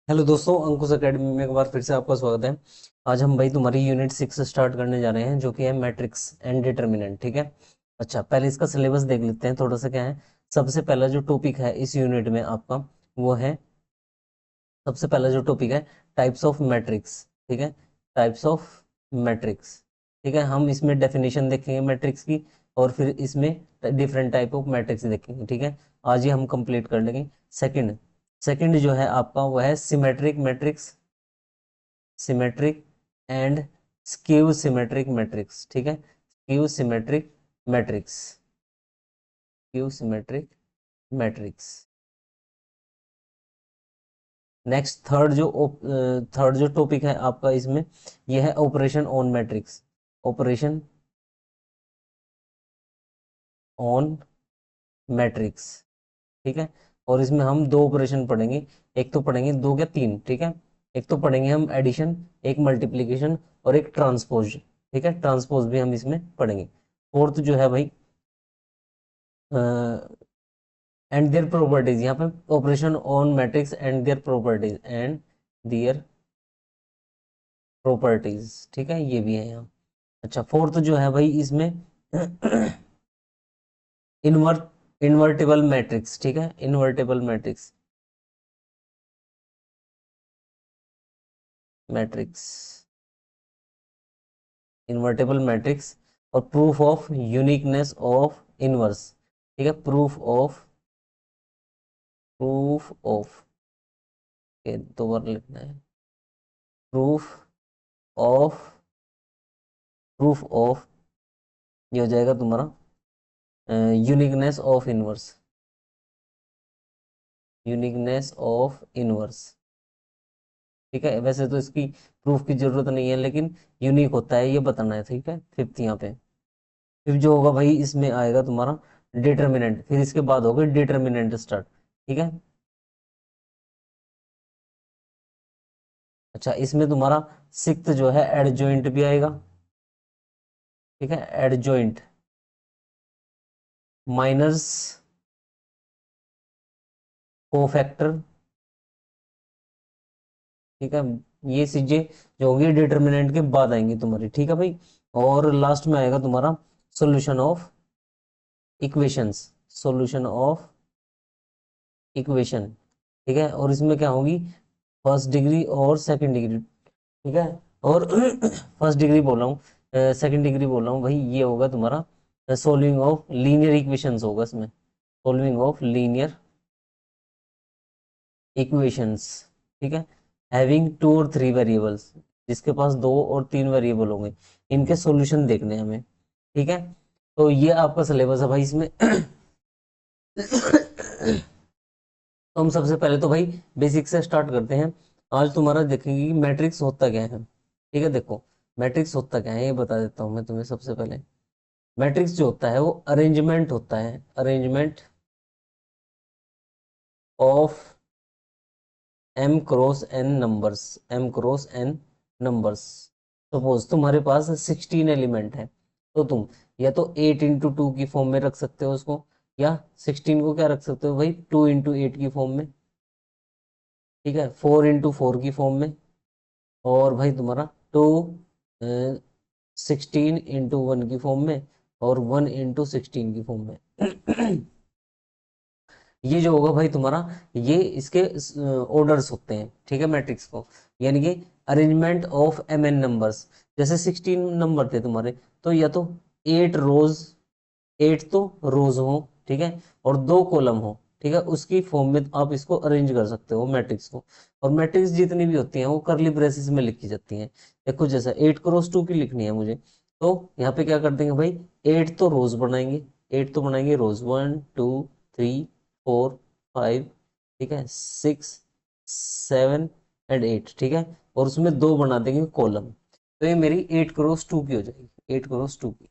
Hello दोस्तों, अंकुश academy में एक बार फिर से आपका स्वागत है। आज हम भाई तुम्हारी यूनिट 6 स्टार्ट करने जा रहे हैं, जो कि है मैट्रिक्स एंड डिटर्मिनेंट। ठीक है। अच्छा, पहले इसका सिलेबस देख लेते हैं थोड़ा सा क्या है। सबसे पहला जो टॉपिक है इस यूनिट में आपका, वो है, सबसे पहला जो टॉपिक है, टाइप्स ऑफ मैट्रिक्स। ठीक है, टाइप्स ऑफ मैट्रिक्स। ठीक है, हम इसमें डेफिनेशन देखेंगे मैट्रिक्स की, और फिर इसमें डिफरेंट टाइप ऑफ मैट्रिक्स देखेंगे। ठीक है, आज ही हम कंप्लीट कर लेंगे। सेकंड सेकंड जो है आपका, वो है symmetric matrix, symmetric and skew symmetric matrix. ठीक है, skew symmetric matrix, skew symmetric matrix. Next third जो टॉपिक है आपका इसमें, यह है operation on matrix, operation on matrix. ठीक है, और इसमें हम दो ऑपरेशन पढ़ेंगे। एक तो पढ़ेंगे, दो क्या तीन, ठीक है। एक तो पढ़ेंगे हम एडिशन, एक मल्टीप्लीकेशन, और एक ट्रांसपोज। ठीक है, ट्रांसपोज भी हम इसमें पढ़ेंगे। फोर्थ जो है भाई, एंड देयर प्रॉपर्टीज, यहाँ पे operation on matrix and their properties, and their properties. ठीक है, ये भी है यहाँ। अच्छा, फोर्थ जो है भाई इसमें इन्वर्टिबल मैट्रिक्स। ठीक है, invertible matrix, matrix, invertible matrix, और proof of uniqueness of inverse. ठीक है, प्रूफ ऑफ के दो बार लिखना है, प्रूफ ऑफ प्रूफ ऑफ ये हो जाएगा तुम्हारा uniqueness of inverse, uniqueness of inverse. ठीक है, वैसे तो इसकी प्रूफ की जरूरत नहीं है, लेकिन यूनिक होता है ये बताना है। ठीक है, फिफ्थ यहाँ पे, फिर जो होगा भाई इसमें आएगा तुम्हारा डिटर्मिनेंट, फिर इसके बाद होगा डिटर्मिनेंट स्टार्ट। ठीक है। अच्छा, इसमें तुम्हारा सिक्स्थ जो है एडजॉइंट भी आएगा। ठीक है, एडजॉइंट, माइनस, कोफैक्टर। ठीक है, ये चीजें जो होंगी डिटर्मिनेंट के बाद आएंगी तुम्हारी। ठीक है भाई, और लास्ट में आएगा तुम्हारा solution of equations, solution of equation. ठीक है, और इसमें क्या होगी, फर्स्ट डिग्री और सेकंड डिग्री। ठीक है, और फर्स्ट डिग्री बोल रहा हूँ, सेकंड डिग्री बोल रहा हूँ भाई, ये होगा तुम्हारा सोल्विंग ऑफ लीनियर इक्वेशंस होगा इसमें, सोल्विंग ऑफ लीनियर इक्वेशंस। ठीक है, हैविंग टू और थ्री वेरिएबल्स, जिसके पास दो और तीन वेरिएबल होंगे, इनके सॉल्यूशन देखने हैं हमें। ठीक है, तो ये आपका सिलेबस है भाई इसमें। तो हम सबसे पहले तो भाई बेसिक से स्टार्ट करते हैं। आज तुम्हारा देखेंगे कि मैट्रिक्स होता क्या है। ठीक है, देखो, मैट्रिक्स होता क्या है ये बता देता हूँ मैं तुम्हें सबसे पहले। मैट्रिक्स जो होता है वो अरेंजमेंट होता है, arrangement of M cross N numbers, M cross N numbers. Suppose तुम्हारे पास 16 एलिमेंट है, तो तुम या तो 8 into 2 की फॉर्म में रख सकते हो उसको, या 16 को क्या रख सकते हो भाई, 2 into 8 की फॉर्म में। ठीक है, 4 into 4 की फॉर्म में, और भाई तुम्हारा टू 16 into 1 की फॉर्म में, और 1 into 16 की फॉर्म में। ये जो होगा भाई तुम्हारा, ये इसके ऑर्डर्स होते हैं। ठीक है, मैट्रिक्स को, यानी कि arrangement of M N numbers. जैसे 16 नंबर थे तुम्हारे, तो या तो 8 रोज, 8 तो रोज हो, ठीक है, और 2 कॉलम हो। ठीक है, उसकी फॉर्म में आप इसको अरेंज कर सकते हो मैट्रिक्स को। और मैट्रिक्स जितनी भी होती हैं वो करली ब्रेसेस में लिखी जाती हैं। देखो, जैसा 8 क्रॉस 2 की लिखनी है मुझे, तो यहाँ पे क्या कर देंगे भाई, 8 तो रोज बनाएंगे, 8 तो बनाएंगे रोज, 1 2 3 4 5, ठीक है, 6 7 एंड 8। ठीक है, और उसमें दो बना देंगे कॉलम, तो ये मेरी 8 क्रॉस 2 की हो जाएगी, 8 क्रॉस 2 की।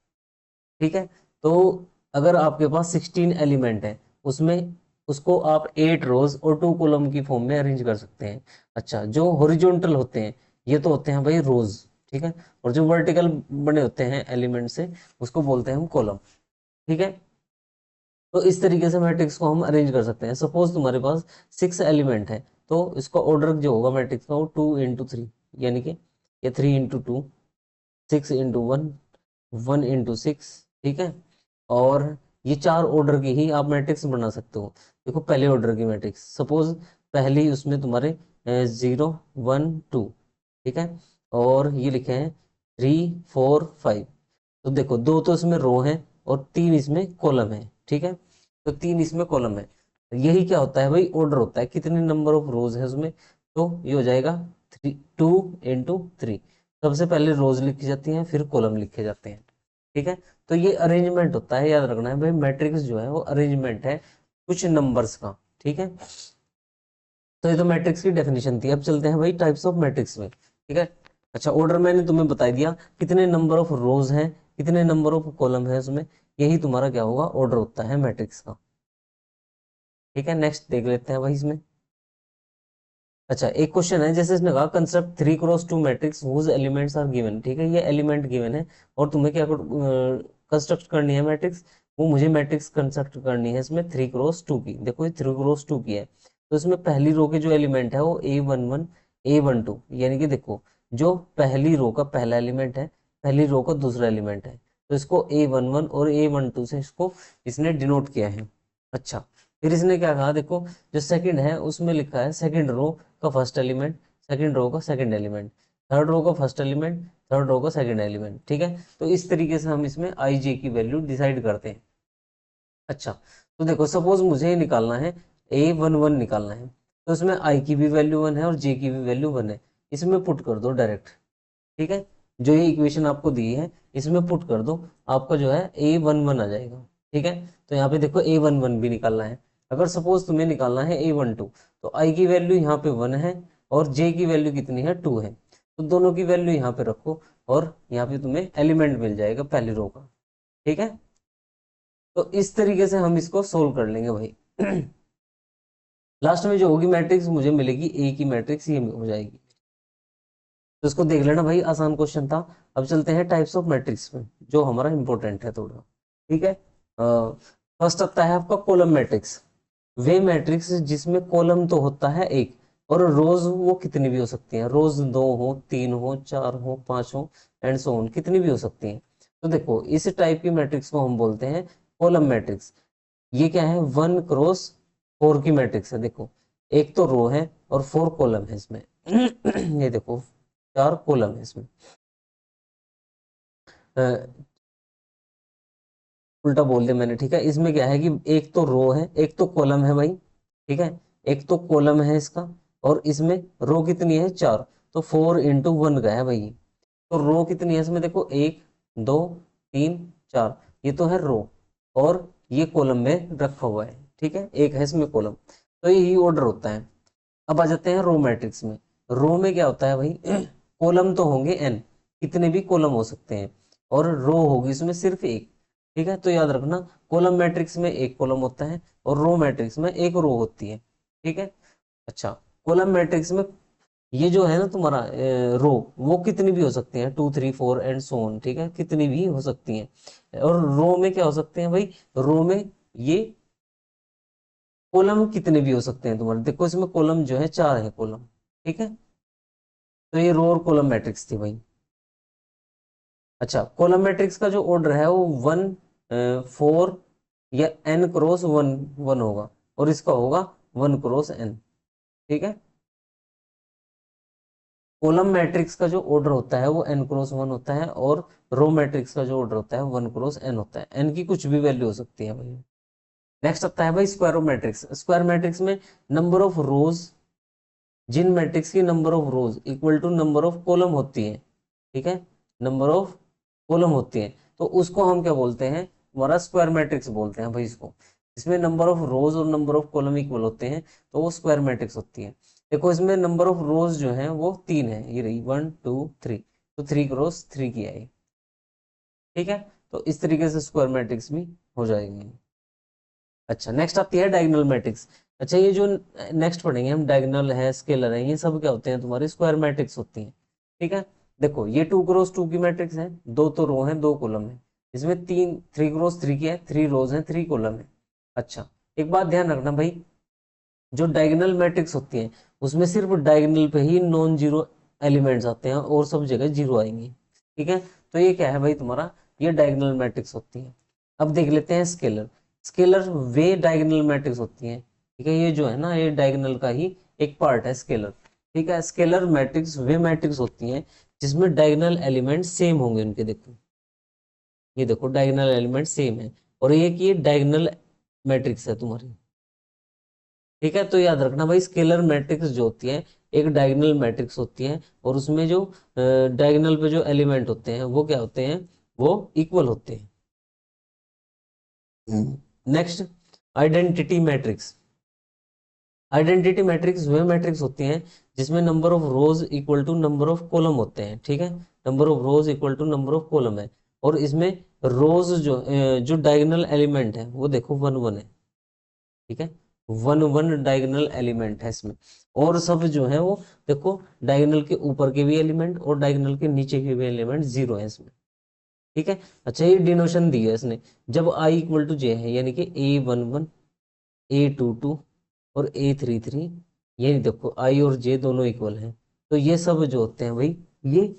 ठीक है, तो अगर आपके पास 16 एलिमेंट है, उसमें उसको आप 8 रोज और 2 कॉलम की फॉर्म में अरेंज कर सकते हैं। अच्छा, जो हॉरिजॉन्टल होते हैं, ये तो होते हैं भाई रोज। ठीक है, और जो वर्टिकल बने होते हैं एलिमेंट से, उसको बोलते हैं हम कॉलम। ठीक है, तो इस तरीके से मैट्रिक्स को हम अरेंज कर सकते हैं। सपोज तुम्हारे पास 6 एलिमेंट है, तो इसका ऑर्डर जो होगा मैट्रिक्स का वो 2 into 3, यानी कि ये 3 into 2, 6 into 1, 1 into 6, ठीक है। और ये 4 ऑर्डर की ही आप मैट्रिक्स बना सकते हो। देखो पहले ऑर्डर की मैट्रिक्स, सपोज पहली उसमें तुम्हारे 0 1 2, ठीक है, और ये लिखे हैं 3 4 5। तो देखो 2 तो इसमें रो है और 3 इसमें कॉलम है, ठीक है, तो 3 इसमें कॉलम है। यही क्या होता है भाई, ऑर्डर होता है, कितने नंबर ऑफ रोज है उसमें। तो ये हो जाएगा 2 into 3। सबसे पहले रोज लिखी जाती हैं, फिर कॉलम लिखे जाते हैं, ठीक है। तो ये अरेंजमेंट होता है, याद रखना है भाई, मैट्रिक्स जो है वो अरेंजमेंट है कुछ नंबर्स का, ठीक है। तो ये तो मैट्रिक्स की डेफिनेशन थी। अब चलते हैं भाई टाइप्स ऑफ मैट्रिक्स में, ठीक है। अच्छा, ऑर्डर मैंने तुम्हें बता दिया, कितने नंबर ऑफ रोज हैं, कितने नंबर ऑफ कॉलम है उसमें, यही तुम्हारा क्या होगा, ऑर्डर होता है मैट्रिक्स का, ठीक है। नेक्स्ट देख लेते हैं भाई इसमें। अच्छा, एक क्वेश्चन है, जैसे इसने कहा construct 3x2 matrix whose elements are given, ठीक है, ये एलिमेंट गिवन है और तुम्हें क्या कंस्ट्रक्ट करनी है मैट्रिक्स, वो मुझे मैट्रिक्स कंस्ट्रक्ट करनी है इसमें 3x2 की। देखो ये 3x2 की है, तो इसमें पहली रो के जो एलिमेंट है वो A11 A12, यानी कि देखो जो पहली रो का पहला एलिमेंट है, पहली रो का दूसरा एलिमेंट है, तो इसको A11 और A12 से इसको इसने डिनोट किया है। अच्छा, फिर इसने क्या कहा, देखो जो सेकंड है उसमें लिखा है सेकंड रो का फर्स्ट एलिमेंट, सेकंड रो का सेकंड एलिमेंट, थर्ड रो का फर्स्ट एलिमेंट, थर्ड रो का सेकंड एलिमेंट, ठीक है। तो इस तरीके से हम इसमें आई जे की वैल्यू डिसाइड करते हैं। अच्छा, तो देखो सपोज मुझे निकालना है A11 निकालना है, तो इसमें आई की भी वैल्यू 1 है और जे की भी वैल्यू 1 है, इसमें पुट कर दो डायरेक्ट, ठीक है। जो ये इक्वेशन आपको दी है इसमें पुट कर दो, आपका जो है A11 आ जाएगा, ठीक है। तो यहाँ पे देखो A11 भी निकालना है। अगर सपोज तुम्हें निकालना है A12, तो आई की वैल्यू यहाँ पे 1 है और जे की वैल्यू कितनी है, 2 है, तो दोनों की वैल्यू यहाँ पे रखो और यहाँ पे तुम्हें एलिमेंट मिल जाएगा पहली रो का, ठीक है। तो इस तरीके से हम इसको सोल्व कर लेंगे भाई। लास्ट में जो होगी मैट्रिक्स मुझे मिलेगी ए की मैट्रिक्स, ये हो जाएगी। तो इसको देख लेना भाई, आसान क्वेश्चन था। अब चलते हैं टाइप्स ऑफ मैट्रिक्स में, जो हमारा इंपॉर्टेंट है थोड़ा, ठीक है। फर्स्ट आता है आपका कॉलम मैट्रिक्स। वे मैट्रिक्स जिसमें कॉलम तो होता है एक और रोज वो कितनी भी हो सकती हैं, रोज 2 हो, 3 हो, 4 हो, 5 हो, एंड सो ऑन, कितनी भी हो सकती हैं। तो देखो इस टाइप की मैट्रिक्स को हम बोलते हैं कॉलम मैट्रिक्स। ये क्या है, 1x4 की मैट्रिक्स है। देखो एक तो रो है और 4 कॉलम है इसमें। ये देखो 4 कॉलम है इसमें। अ, उल्टा बोल दिया मैंने, ठीक है। इसमें क्या है कि एक तो रो है, एक तो कॉलम है भाई, ठीक है, एक तो कॉलम है इसका, और इसमें रो कितनी है, 4, तो 4 into 1 का है भाई। तो रो कितनी है इसमें, देखो 1 2 3 4, ये तो है रो, और ये कॉलम में रखा हुआ है, ठीक है, एक है इसमें कॉलम। तो यही ऑर्डर होता है। अब आ जाते हैं रो मैट्रिक्स में। रो में क्या होता है भाई, कॉलम तो होंगे n, कितने भी कॉलम हो सकते हैं, और रो होगी इसमें सिर्फ एक, ठीक है। तो याद रखना, कॉलम मैट्रिक्स में एक कॉलम होता है और रो मैट्रिक्स में एक रो होती है, ठीक है। अच्छा, कॉलम मैट्रिक्स में ये जो है ना तुम्हारा रो, वो कितनी भी हो सकती है, 2 3 4 एंड सो ऑन, ठीक है, कितनी भी हो सकती हैं। और रो में क्या हो सकते हैं भाई, रो में ये कॉलम कितने भी हो सकते हैं तुम्हारे। देखो इसमें कॉलम जो है 4 है कॉलम, ठीक है। तो ये रो और कॉलम मैट्रिक्स थी भाई। अच्छा, कॉलम मैट्रिक्स का जो ऑर्डर है वो 1 4 या n×1 होगा, और इसका होगा 1×n, ठीक है। कॉलम मैट्रिक्स का जो ऑर्डर होता है वो n×1 होता है, और रो मैट्रिक्स का जो ऑर्डर होता है 1×n होता है। n की कुछ भी वैल्यू हो सकती है भाई। नेक्स्ट आता है भाई square of matrix. Square matrix में नंबर ऑफ रोज, जिन मैट्रिक्स की number of rows equal to number of column होती है, ठीक है, नंबर ऑफ कॉलम होती है, तो उसको हम क्या बोलते हैं, हमारा स्क्वायर मैट्रिक्स बोलते हैं भाई इसको। इसमें नंबर ऑफ रोज और नंबर ऑफ कॉलम इक्वल होते हैं, तो वो स्क्वायर मैट्रिक्स होती है। देखो इसमें नंबर ऑफ रोज जो है वो 3 है, ये रही 1 2 3, तो 3×3 की आई, ठीक है। तो इस तरीके से स्क्वायर मैट्रिक्स भी हो जाएगी। अच्छा, नेक्स्ट आती है डायगोनल मैट्रिक्स। अच्छा, ये जो नेक्स्ट पढ़ेंगे हम, डायगोनल है, स्केलर है, ये सब क्या होते हैं, तुम्हारी स्क्वायर मैट्रिक्स होती हैं, ठीक है। देखो ये 2×2 की मैट्रिक्स है, दो तो रो है, दो कॉलम है। इसमें 3×3 की है, 3 रोज है, 3 कॉलम है। अच्छा, एक बात ध्यान रखना भाई, जो डायगोनल मैट्रिक्स होती है उसमें सिर्फ डायगोनल पे ही नॉन जीरो एलिमेंट्स आते हैं और सब जगह जीरो आएंगे। ठीक है, तो ये क्या है भाई तुम्हारा, ये डायगोनल मैट्रिक्स होती है। अब देख लेते हैं स्केलर। स्केलर वे डायगोनल मैट्रिक्स होती है। ठीक है, ये जो है ना, ये डायगोनल का ही एक पार्ट है स्केलर। ठीक है, स्केलर मैट्रिक्स वे मैट्रिक्स होती हैं जिसमें डायगोनल एलिमेंट सेम होंगे उनके। देखो ये देखो डायगोनल एलिमेंट सेम है, और ये की डायगोनल मैट्रिक्स है तुम्हारी। ठीक है, तो याद रखना भाई, स्केलर मैट्रिक्स जो होती है एक डायगोनल मैट्रिक्स होती है, और उसमें जो डायगोनल पे जो एलिमेंट होते हैं वो क्या होते हैं, वो इक्वल होते हैं। Next, identity matrix. Identity matrix वे मैट्रिक्स होती हैं जिसमें number of rows equal to number of column होते हैं। ठीक है, number of rows equal to number of column है, और इसमें रोज जो डायगोनल एलिमेंट है वो देखो वन वन है। ठीक है, वन वन डायगोनल एलिमेंट है इसमें, और सब जो है वो देखो डायगोनल के ऊपर के भी एलिमेंट और डायगोनल के नीचे के भी एलिमेंट जीरो है इसमें। ठीक है, अच्छा ये डिनोशन दी है इसने, जब आई इक्वल टू जे है, यानी कि a one one, a two two और ए थ्री थ्री, ये देखो आई और जे दोनों इक्वल हैं, तो ये सब जो होते हैं भाई, ये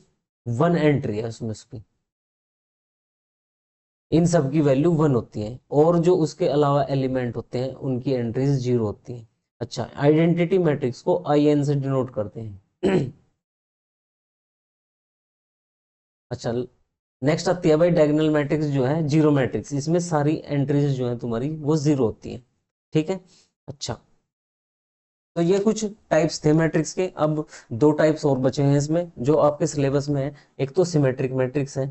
वन एंट्री है उसमें उसकी, इन सब की वैल्यू वन होती है, और जो उसके अलावा एलिमेंट होते हैं उनकी एंट्रीज जीरो होती हैं। अच्छा, आइडेंटिटी मैट्रिक्स को आई एन से डिनोट करते हैं। अच्छा, नेक्स्ट आती है भाई डायगोनल मैट्रिक्स जो है जीरो मैट्रिक्स, इसमें सारी एंट्रीज जो है तुम्हारी वो जीरो होती है। ठीक है, अच्छा, तो ये कुछ टाइप्स थे मैट्रिक्स के। अब दो टाइप्स और बचे हैं इसमें जो आपके सिलेबस में है। एक तो सिमेट्रिक मैट्रिक्स है,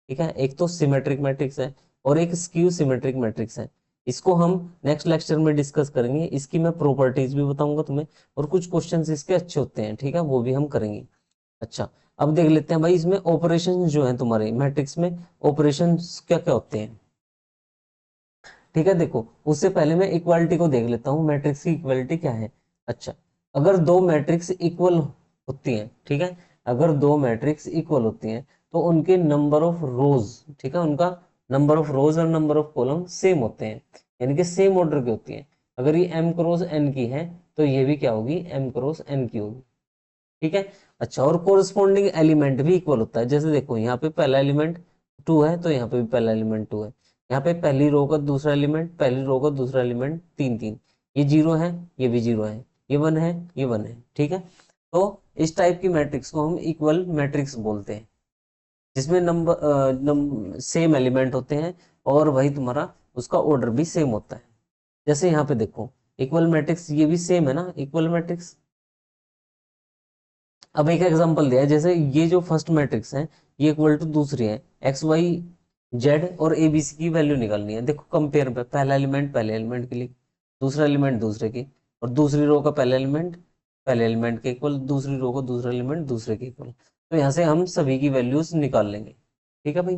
ठीक है, एक तो सिमेट्रिक मैट्रिक्स है, और एक स्क्यू सिमेट्रिक मैट्रिक्स है। इसको हम नेक्स्ट लेक्चर में डिस्कस करेंगे, इसकी मैं प्रॉपर्टीज भी बताऊंगा तुम्हें, और कुछ क्वेश्चंस इसके अच्छे होते हैं। ठीक है, वो भी हम करेंगे। अच्छा, अब देख लेते हैं भाई इसमें ऑपरेशन जो है तुम्हारे मैट्रिक्स में, ऑपरेशन क्या क्या होते हैं। ठीक है, देखो उससे पहले मैं इक्वालिटी को देख लेता हूँ, मैट्रिक्स की इक्वालिटी क्या है। अच्छा, अगर दो मैट्रिक्स इक्वल होती हैं, ठीक है, अगर दो मैट्रिक्स इक्वल होती हैं तो उनके नंबर ऑफ रोज, ठीक है, उनका नंबर ऑफ रोज और नंबर ऑफ कॉलम सेम होते हैं, यानी कि सेम ऑर्डर की होती हैं। अगर ये m क्रॉस n की है तो ये भी क्या होगी, m क्रॉस n की होगी। ठीक है, अच्छा, और कोरिस्पॉन्डिंग एलिमेंट भी इक्वल होता है। जैसे देखो यहाँ पे पहला एलिमेंट टू है तो यहाँ पे भी पहला एलिमेंट टू है, यहाँ पे पहली रो का दूसरा एलिमेंट, पहली रो का दूसरा एलिमेंट तीन तीन, ये जीरो है, ये भी जीरो है, ये वन है, ये वन है। ठीक है, तो इस टाइप की मैट्रिक्स को हम इक्वल मैट्रिक्स बोलते हैं, जिसमें सेम एलिमेंट होते हैं, और वही तुम्हारा उसका ऑर्डर भी सेम होता है। जैसे यहाँ पे देखो इक्वल मैट्रिक्स, ये भी सेम है ना इक्वल मैट्रिक्स। अब एक एग्जांपल दिया है, जैसे ये जो फर्स्ट मैट्रिक्स है ये इक्वल टू दूसरी है, एक्स वाई जेड और ए बी सी की वैल्यू निकालनी है। देखो कंपेयर पे, पहला एलिमेंट पहले एलिमेंट के लिए, दूसरा एलिमेंट दूसरे की, और दूसरी रो का पहला एलिमेंट पहले एलिमेंट के इक्वल, दूसरी रो का दूसरा एलिमेंट दूसरे के इक्वल। तो यहाँ से हम सभी की वैल्यूज निकाल लेंगे। ठीक है भाई,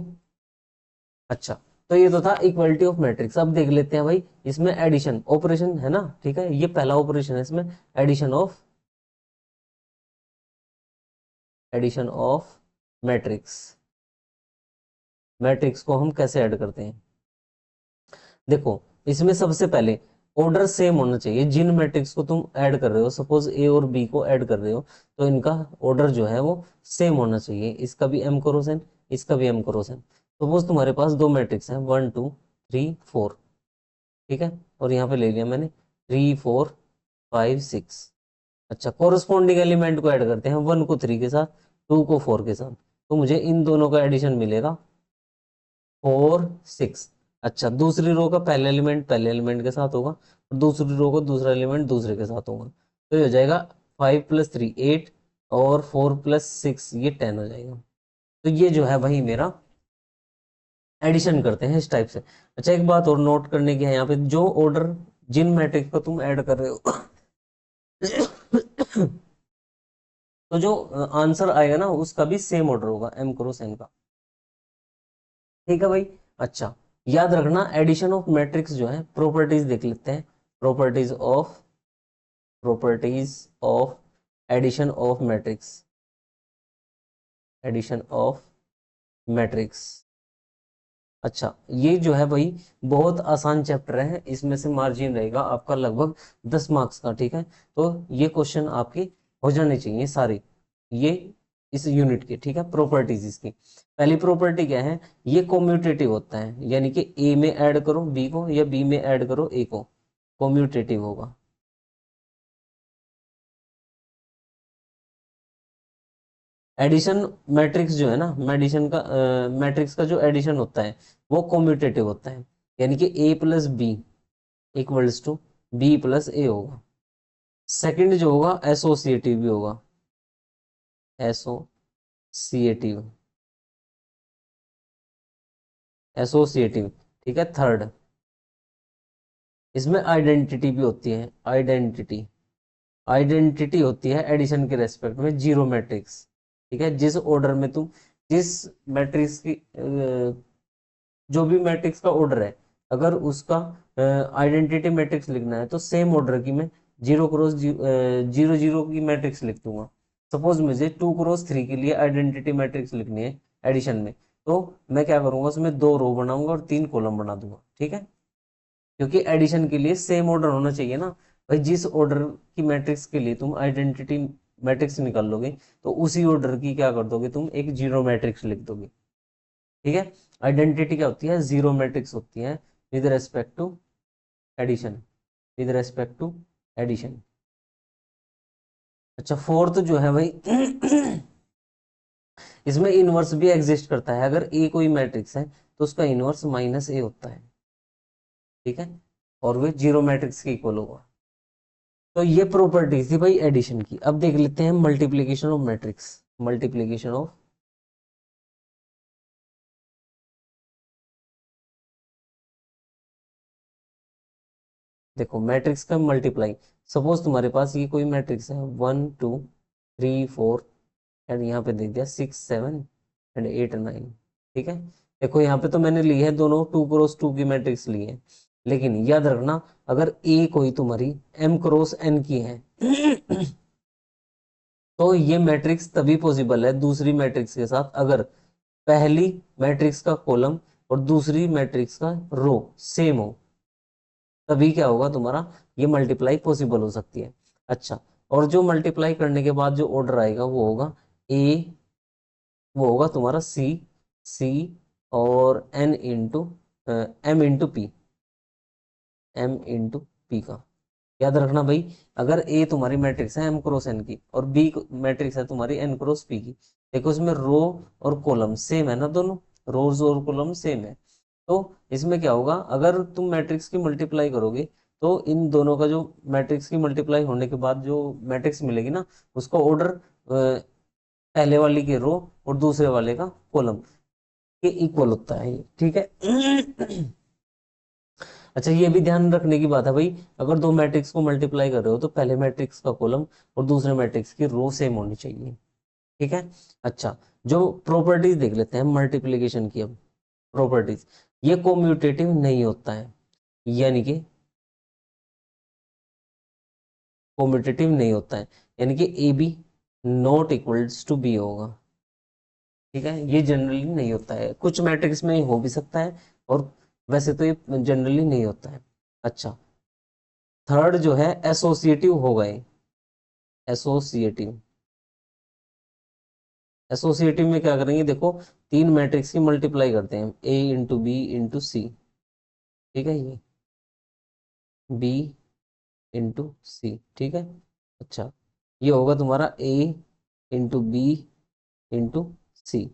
अच्छा, तो ये तो था इक्वलिटी ऑफ मैट्रिक्स। अब देख लेते हैं भाई इसमें एडिशन ऑपरेशन है ना। ठीक है, ये पहला ऑपरेशन है इसमें, एडिशन ऑफ मैट्रिक्स। मैट्रिक्स को हम कैसे ऐड करते हैं, देखो इसमें सबसे पहले ऑर्डर सेम होना चाहिए। जिन मैट्रिक्स को तुम ऐड कर रहे हो, सपोज ए और बी को ऐड कर रहे हो, तो इनका ऑर्डर जो है वो सेम होना चाहिए। इसका भी एम क्रॉस एन, इसका भी एम क्रॉस एन। सपोज तुम्हारे पास दो मैट्रिक्स हैं, वन टू थ्री फोर, ठीक है, और यहाँ पे ले लिया मैंने थ्री फोर फाइव सिक्स। अच्छा, कोरस्पॉन्डिंग एलिमेंट को ऐड करते हैं, वन को थ्री के साथ, टू को फोर के साथ, तो मुझे इन दोनों का एडिशन मिलेगा फोर सिक्स। अच्छा, दूसरी रो का पहले एलिमेंट पहले एलिमेंट के साथ होगा, और दूसरी रो का दूसरा एलिमेंट दूसरे के साथ होगा, तो ये हो जाएगा फाइव प्लस थ्री एट, और फोर प्लस सिक्स ये टेन हो जाएगा। तो ये जो है वही मेरा एडिशन करते हैं इस टाइप से। अच्छा, एक बात और नोट करने की है यहाँ पे, जो ऑर्डर जिन मैट्रिक्स को तुम ऐड कर रहे हो, तो जो आंसर आएगा ना उसका भी सेम ऑर्डर होगा, एम क्रॉस एन का। ठीक है भाई, अच्छा, याद रखना एडिशन ऑफ मैट्रिक्स जो है, प्रॉपर्टीज देख लेते हैं। Properties of addition of matrix, addition of matrix. अच्छा, ये जो है भाई बहुत आसान चैप्टर है, इसमें से मार्जिन रहेगा आपका लगभग 10 मार्क्स का, ठीक है। तो ये क्वेश्चन आपके हो जाने चाहिए सारे, ये इस यूनिट के, ठीक है। प्रॉपर्टीज इसकी, पहली प्रॉपर्टी क्या है, ये कॉम्यूटेटिव होता है, यानी कि ए में ऐड करो बी को या बी में ऐड करो ए को, कॉम्यूटेटिव होगा। एडिशन मैट्रिक्स जो है ना, मेडिशन का मैट्रिक्स का जो एडिशन होता है वो कॉम्यूटेटिव होता है, यानी कि a plus b equals to b plus a होगा। सेकंड जो होगा एसोसिएटिव भी होगा, एसोसिएटिव, एसोसिएटिव, ठीक है। थर्ड, इसमें आइडेंटिटी भी होती है, आइडेंटिटी, आइडेंटिटी होती है एडिशन के रेस्पेक्ट में जीरो मैट्रिक्स, ठीक है। जिस ऑर्डर में तुम, जिस मैट्रिक्स की जो भी मैट्रिक्स का ऑर्डर है, अगर उसका आइडेंटिटी मैट्रिक्स लिखना है तो सेम ऑर्डर की मैं जीरो क्रॉस जीरो जीरो की मैट्रिक्स लिख दूंगा। सपोज मुझे 2 क्रॉस 3 के लिए आइडेंटिटी मैट्रिक्स लिखनी है एडिशन में, तो मैं क्या करूंगा, उसमें 2 रो बनाऊंगा और 3 कॉलम बना दूंगा, ठीक है। क्योंकि एडिशन के लिए सेम ऑर्डर होना चाहिए ना भाई, जिस ऑर्डर की मैट्रिक्स के लिए तुम आइडेंटिटी मैट्रिक्स निकाल लोगे तो उसी ऑर्डर की क्या कर दोगे, तुम एक जीरो मैट्रिक्स लिख दोगे, ठीक है। आइडेंटिटी क्या होती है, जीरो मैट्रिक्स होती है with respect to addition, with respect to addition. अच्छा, फोर्थ जो है भाई इसमें इनवर्स भी एग्जिस्ट करता है, अगर ए कोई मैट्रिक्स है तो उसका इनवर्स माइनस ए होता है, ठीक है, और वे जीरो मैट्रिक्स के इक्वल होगा। तो ये प्रॉपर्टी थी भाई एडिशन की। अब देख लेते हैं multiplication of matrix, multiplication of, देखो मैट्रिक्स का मल्टीप्लाई, सपोज तुम्हारे पास ये कोई मैट्रिक्स है 1 2 3 4 एंड यहाँ पे दे दिया 6 7 एंड 8 9, ठीक है। देखो यहाँ पे तो मैंने ली है दोनों 2 क्रॉस 2 की मैट्रिक्स ली है, लेकिन याद रखना अगर ए कोई तुम्हारी m क्रॉस n की है तो ये मैट्रिक्स तभी पॉसिबल है दूसरी मैट्रिक्स के साथ, अगर पहली मैट्रिक्स का कॉलम और दूसरी मैट्रिक्स का रो सेम हो, तभी क्या होगा तुम्हारा, ये मल्टीप्लाई पॉसिबल हो सकती है। अच्छा, और जो मल्टीप्लाई करने के बाद जो ऑर्डर आएगा वो होगा ए, वो होगा तुम्हारा सी, सी और N into M into P, M into P का। याद रखना भाई, अगर ए तुम्हारी मैट्रिक्स है m क्रॉस n की और बी मैट्रिक्स है तुम्हारी n क्रॉस p की, देखो इसमें रो और कॉलम सेम है ना, दोनों रोज और कॉलम सेम है, तो इसमें क्या होगा, अगर तुम मैट्रिक्स की मल्टीप्लाई करोगे तो इन दोनों का जो मैट्रिक्स की मल्टीप्लाई होने के बाद जो मैट्रिक्स मिलेगी ना, उसका ऑर्डर पहले वाली के रो और दूसरे वाले का कॉलम के इक्वल होता है ये, ठीक है अच्छा, ये भी ध्यान रखने की बात है भाई, अगर दो मैट्रिक्स को मल्टीप्लाई कर रहे हो तो पहले मैट्रिक्स का कॉलम और दूसरे मैट्रिक्स की रो सेम होनी चाहिए, ठीक है। अच्छा, जो प्रॉपर्टीज देख लेते हैं मल्टीप्लीकेशन की, अब प्रॉपर्टीज, ये कोम्यूटेटिव नहीं होता है, यानी कि कोम्यूटेटिव नहीं होता है, यानी कि A B not equals to B होगा, ठीक है। ये जनरली नहीं होता है, कुछ मैट्रिक्स में हो भी सकता है और वैसे तो ये जनरली नहीं होता है। अच्छा, थर्ड जो है एसोसिएटिव हो गए, एसोसिएटिव, एसोसिएटिव में क्या करेंगे, देखो तीन मैट्रिक्स की मल्टीप्लाई करते हैं, ए इंटू बी इंटू सी, ठीक है, ये बी इंटू सी, ठीक है। अच्छा, ये होगा तुम्हारा ए इंटू बी इंटू सी।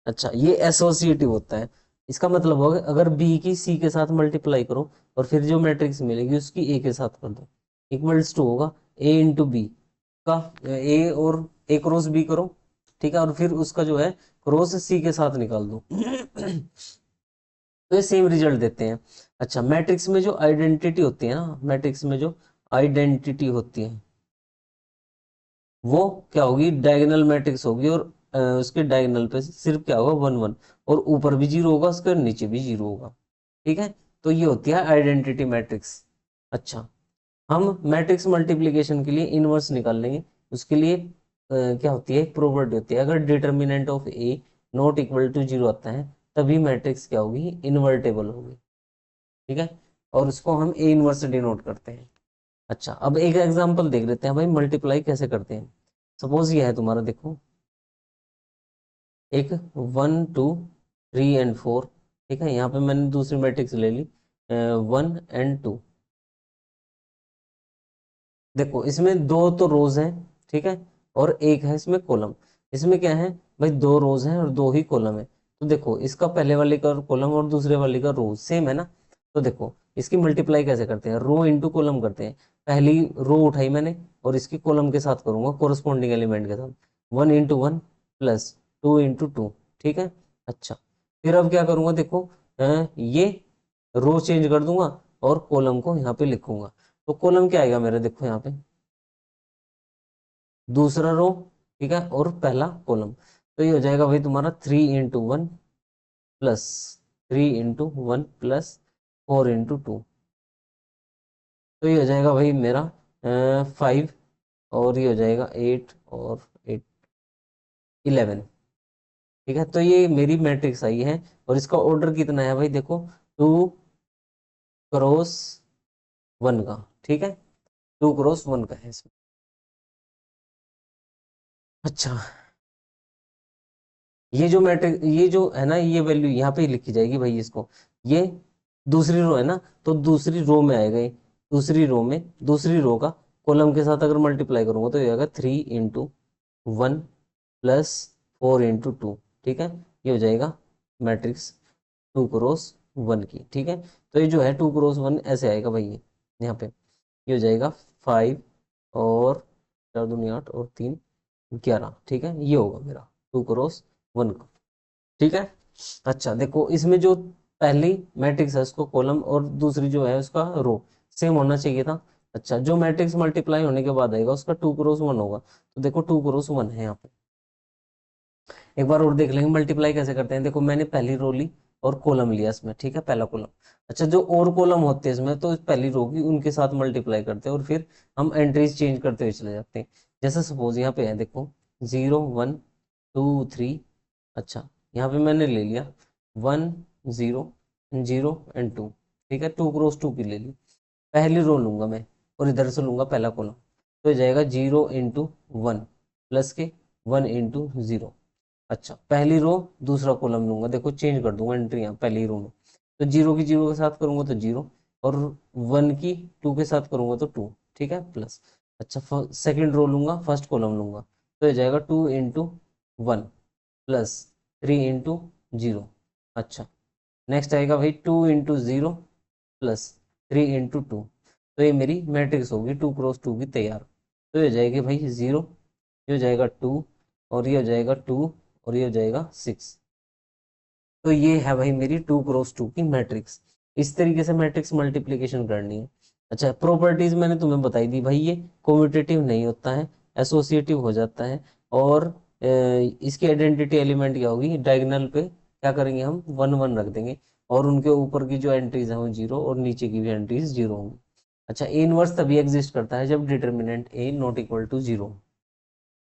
अच्छा, ये एसोसिएटिव होता है, इसका मतलब होगा अगर बी की सी के साथ मल्टीप्लाई करो और फिर जो मैट्रिक्स मिलेगी उसकी ए के साथ कर दो, इक्वल्स टू होगा ए इंटू बी का, ए और ए क्रॉस बी करो, ठीक है, और फिर उसका जो है क्रॉस सी के साथ निकाल दो तो ये सेम रिजल्ट देते हैं। अच्छा, मैट्रिक्स में जो आइडेंटिटी होती है ना, मैट्रिक्स में जो आइडेंटिटी होती है वो क्या होगी, डायगोनल मैट्रिक्स होगी, और उसके डायगोनल पे सिर्फ क्या होगा 1 1, और ऊपर भी जीरो होगा उसके, नीचे भी जीरो होगा, ठीक है। तो ये होती है आइडेंटिटी मैट्रिक्स। अच्छा, हम मैट्रिक्स मल्टीप्लिकेशन के लिए इनवर्स निकाल लेंगे, उसके लिए क्या होती है, एक प्रॉपर्टी होती है, अगर determinant of A not equal to zero आता है तभी मैट्रिक्स क्या होगी, इन्वर्टेबल होगी, ठीक है। और उसको हम ए इनवर्स डिनोट करते हैं। अच्छा, अब एक एग्जांपल देख लेते हैं भाई, मल्टीप्लाई कैसे करते हैं। सपोज ये है तुम्हारा, देखो एक 1 2 3 एंड 4, ठीक है। यहाँ पे मैंने दूसरी मैट्रिक्स ले ली 1 एंड 2। देखो इसमें दो तो रोज हैं, ठीक है, और एक है इसमें कॉलम। इसमें क्या है भाई, दो रोज हैं और दो ही कॉलम है। तो देखो इसका पहले वाले का कॉलम और दूसरे वाले का रो सेम है ना। तो देखो इसकी मल्टीप्लाई कैसे करते हैं, रो इंटू कॉलम करते हैं। पहली रो उठाई मैंने और इसकी कॉलम के साथ करूंगा, कोरस्पॉन्डिंग एलिमेंट के साथ, 1 इंटू 1 प्लस 2 इंटू 2, ठीक है। अच्छा, फिर अब क्या करूंगा, देखो ये रो चेंज कर दूंगा और कॉलम को यहाँ पे लिखूंगा। तो कॉलम क्या आएगा मेरा, देखो यहाँ पे दूसरा रो, ठीक है, और पहला कॉलम। तो ये हो जाएगा भाई तुम्हारा 3 into 1 plus 3 into 1 plus 4 into 2। तो ये हो जाएगा भाई मेरा 5, और ये हो जाएगा 8 और 8 11, ठीक है। तो ये मेरी मैट्रिक्स आई है, और इसका ऑर्डर कितना है भाई, देखो 2 क्रॉस 1 का, ठीक है, 2 क्रॉस 1 का है इसमें। अच्छा, ये जो मैट्रिक्स, ये जो है ना, ये वैल्यू यहाँ पे ही लिखी जाएगी भाई इसको। ये दूसरी रो है ना, तो दूसरी रो में आएगा ये, दूसरी रो में दूसरी रो का कॉलम के साथ अगर मल्टीप्लाई करूंगा तो ये आएगा 3 इंटू 1 प्लस 4 इंटू 2, ठीक है। ये हो जाएगा मैट्रिक्स 2 क्रॉस 1 की, ठीक है। तो ये जो है 2 क्रॉस 1 ऐसे आएगा भाई, ये यहाँ पे ये हो जाएगा 5 और 4 दूनी 8 और 3 11, ठीक है। ये होगा मेरा 2 क्रॉस 1 का, ठीक है। अच्छा देखो इसमें जो पहली मैट्रिक्स है उसको कॉलम, और दूसरी जो है उसका रो सेम होना चाहिए था। अच्छा, जो मैट्रिक्स मल्टीप्लाई होने के बाद आएगा उसका 2 क्रॉस 1 होगा। तो देखो 2 क्रॉस 1 है यहाँ पे। एक बार और देख लेंगे मल्टीप्लाई कैसे करते हैं। देखो मैंने पहली रो ली और कॉलम लिया इसमें, ठीक है, पहला कॉलम। अच्छा, जो और कॉलम होते हैं इसमें, तो पहली रो की उनके साथ मल्टीप्लाई करते हैं और फिर हम एंट्रीज चेंज करते हुए चले जाते हैं। जैसे सपोज यहाँ पे है, देखो 0 1 2 3। अच्छा, यहाँ पे मैंने ले लिया 1 0 0 एंड 2, ठीक है, 2 क्रॉस 2 की ले ली। पहली रो लूंगा मैं और इधर से लूंगा पहला कॉलम, तो हो जाएगा 0 इंटू 1 प्लस के 1 इंटू 0। अच्छा, पहली रो दूसरा कॉलम लूंगा, देखो चेंज कर दूंगा एंट्री यहाँ पहली रो में। तो 0 की 0 के साथ करूंगा तो 0, और 1 की 2 के साथ करूंगा तो 2, ठीक है, प्लस। अच्छा, सेकेंड रो लूंगा, फर्स्ट कॉलम लूंगा, तो हो जाएगा 2 इंटू 1 प्लस 3 इंटू 0। अच्छा, नेक्स्ट आएगा भाई 2 इंटू 0 प्लस 3 इंटू 2। तो ये मेरी मैट्रिक्स होगी 2 क्रॉस 2 की तैयार। तो ये हो जाएगी भाई 0, ये हो जाएगा 2, और ये हो जाएगा 2, और ये हो जाएगा 6। तो ये है भाई मेरी 2 क्रॉस 2 की मैट्रिक्स। इस तरीके से मैट्रिक्स मल्टीप्लीकेशन करनी है। अच्छा, प्रॉपर्टीज मैंने तुम्हें बताई दी भाई, ये कोम्यूटेटिव नहीं होता है, एसोसिएटिव हो जाता है। और इसकी आइडेंटिटी एलिमेंट क्या होगी, डायगोनल पे क्या करेंगे हम, 1 1 रख देंगे, और उनके ऊपर की जो एंट्रीज है वो 0, और नीचे की भी एंट्रीज 0 होंगी। अच्छा, ए इनवर्स तभी एग्जिस्ट करता है जब determinant A not equal to 0।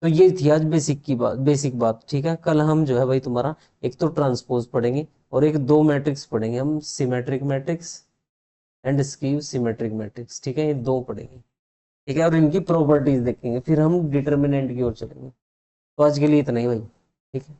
तो ये थी आज बेसिक बात, ठीक है। कल हम जो है भाई तुम्हारा एक तो ट्रांसपोज पढ़ेंगे, और एक दो मैट्रिक्स पढ़ेंगे हम, symmetric matrix and skew symmetric matrix, ठीक है, ये दो पढ़ेंगे, ठीक है। और इनकी प्रॉपर्टीज देखेंगे, फिर हम डिटर्मिनेंट की ओर चलेंगे। तो आज के लिए इतना ही भाई, ठीक है।